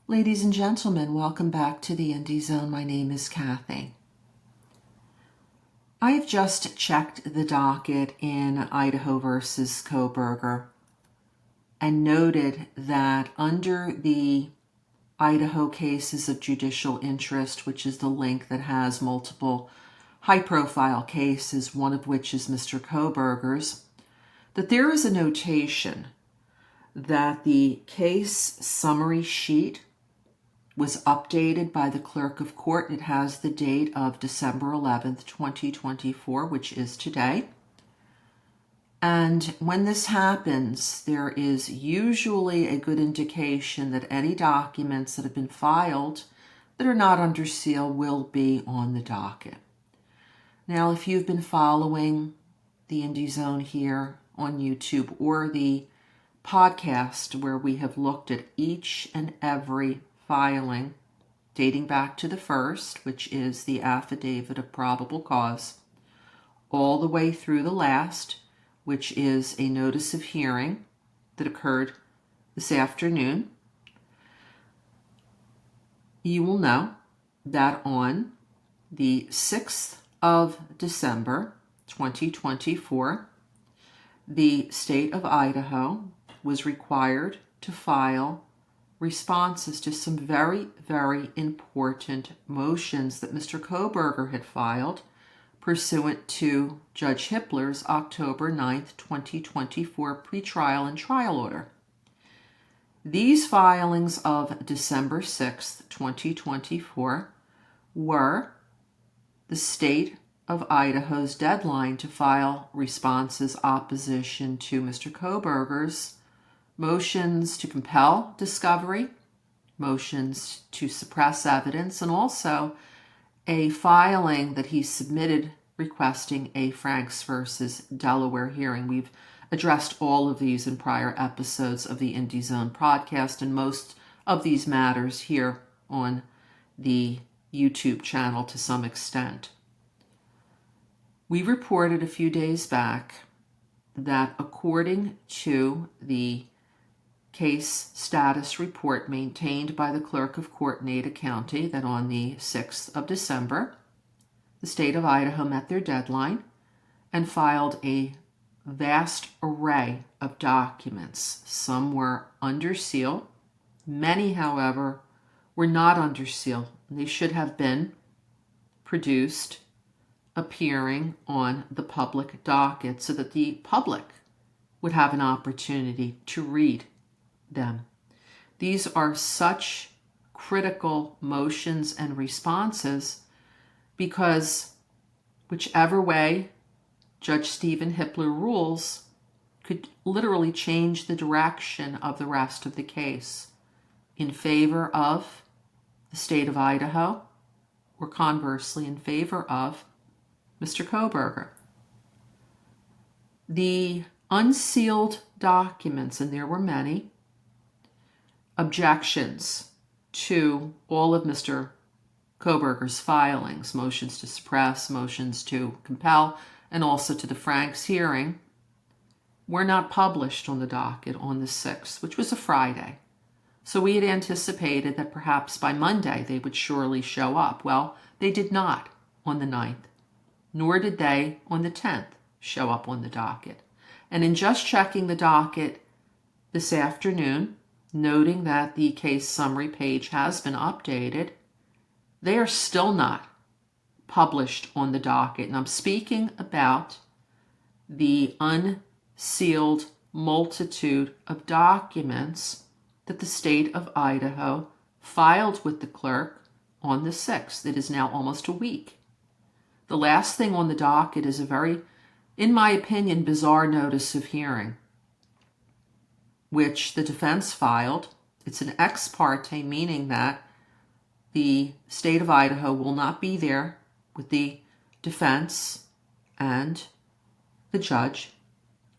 Ladies and gentlemen, welcome back to the IndieZone. My name is Kathy. I've just checked the docket in Idaho versus Kohberger and noted that under the Idaho cases of judicial interest, which is the link that has multiple high-profile cases, one of which is Mr. Kohberger's, that there is a notation that the case summary sheet was updated by the clerk of court. It has the date of December 11th, 2024, which is today. And when this happens, there is usually a good indication that any documents that have been filed that are not under seal will be on the docket. Now, if you've been following the IndieZone here on YouTube or the podcast where we have looked at each and every filing dating back to the first, which is the Affidavit of Probable Cause, all the way through the last, which is a notice of hearing that occurred this afternoon, you will know that on the 6th of December, 2024, the State of Idaho was required to file responses to some very, very important motions that Mr. Kohberger had filed pursuant to Judge Hippler's October 9th, 2024 pretrial and trial order. These filings of December 6th, 2024 were the State of Idaho's deadline to file responses opposition to Mr. Kohberger's motions to compel discovery, motions to suppress evidence, and also a filing that he submitted requesting a Franks versus Delaware hearing. We've addressed all of these in prior episodes of the IndieZone podcast and most of these matters here on the YouTube channel to some extent. We reported a few days back that according to the case status report maintained by the clerk of court in Ada County, that on the 6th of December, the State of Idaho met their deadline and filed a vast array of documents. Some were under seal. Many, however, were not under seal. They should have been produced, appearing on the public docket so that the public would have an opportunity to read them. These are such critical motions and responses because whichever way Judge Stephen Hippler rules could literally change the direction of the rest of the case in favor of the State of Idaho or conversely in favor of Mr. Kohberger. The unsealed documents, and there were many, objections to all of Mr. Kohberger's filings, motions to suppress, motions to compel, and also to the Franks hearing, were not published on the docket on the 6th, which was a Friday. So we had anticipated that perhaps by Monday they would surely show up. Well, they did not on the 9th, nor did they on the 10th show up on the docket. And in just checking the docket this afternoon, noting that the case summary page has been updated, they are still not published on the docket. And I'm speaking about the unsealed multitude of documents that the State of Idaho filed with the clerk on the 6th. It is now almost a week. The last thing on the docket is a very, in my opinion, bizarre notice of hearing, which the defense filed. It's an ex parte, meaning that the State of Idaho will not be there with the defense and the judge.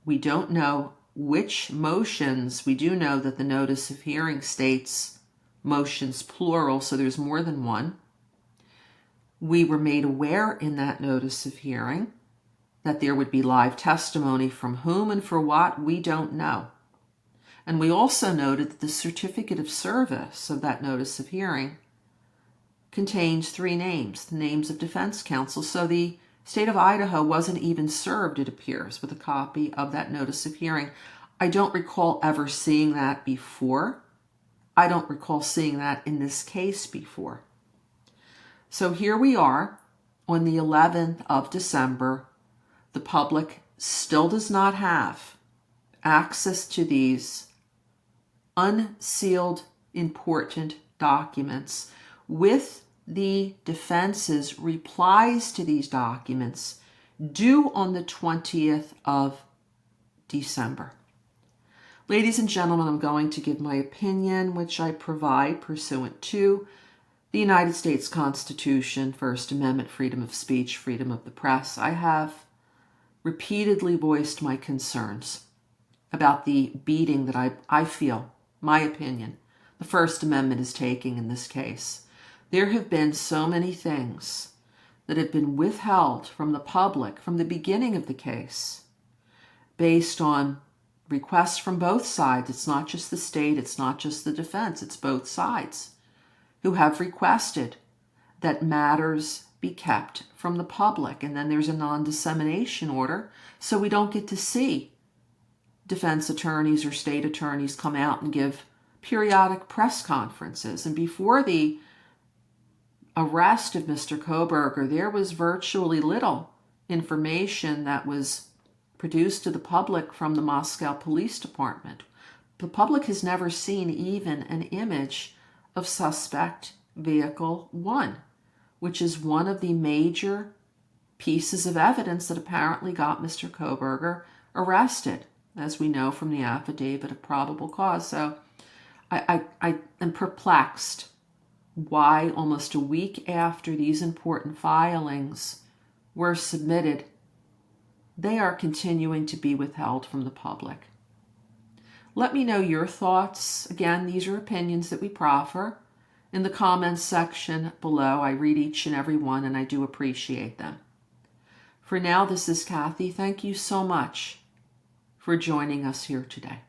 We don't know which motions. We do know that the notice of hearing states motions plural, so there's more than one. We were made aware in that notice of hearing that there would be live testimony. From whom and for what, we don't know. And we also noted that the certificate of service of that notice of hearing contains 3 names, the names of defense counsel. So the state of Idaho wasn't even served, it appears, with a copy of that notice of hearing. I don't recall ever seeing that before. I don't recall seeing that in this case before. So here we are on the 11th of December. The public still does not have access to these unsealed important documents with the defense's replies to these documents due on the 20th of December. Ladies and gentlemen, I'm going to give my opinion, which I provide pursuant to the United States Constitution, First Amendment, freedom of speech, freedom of the press. I have repeatedly voiced my concerns about the beating that I feel, my opinion, the First Amendment is taking in this case. There have been so many things that have been withheld from the public from the beginning of the case based on requests from both sides. It's not just the state, it's not just the defense, it's both sides who have requested that matters be kept from the public. And then there's a non-dissemination order, so we don't get to see defense attorneys or state attorneys come out and give periodic press conferences. And before the arrest of Mr. Kohberger, there was virtually little information that was produced to the public from the Moscow Police Department. The public has never seen even an image of suspect vehicle 1, which is one of the major pieces of evidence that apparently got Mr. Kohberger arrested, as we know from the Affidavit of Probable Cause. So I am perplexed why almost a week after these important filings were submitted, they are continuing to be withheld from the public. Let me know your thoughts. Again, these are opinions that we proffer. In the comments section below, I read each and every one, and I do appreciate them. For now, this is Kathy. Thank you so much for joining us here today.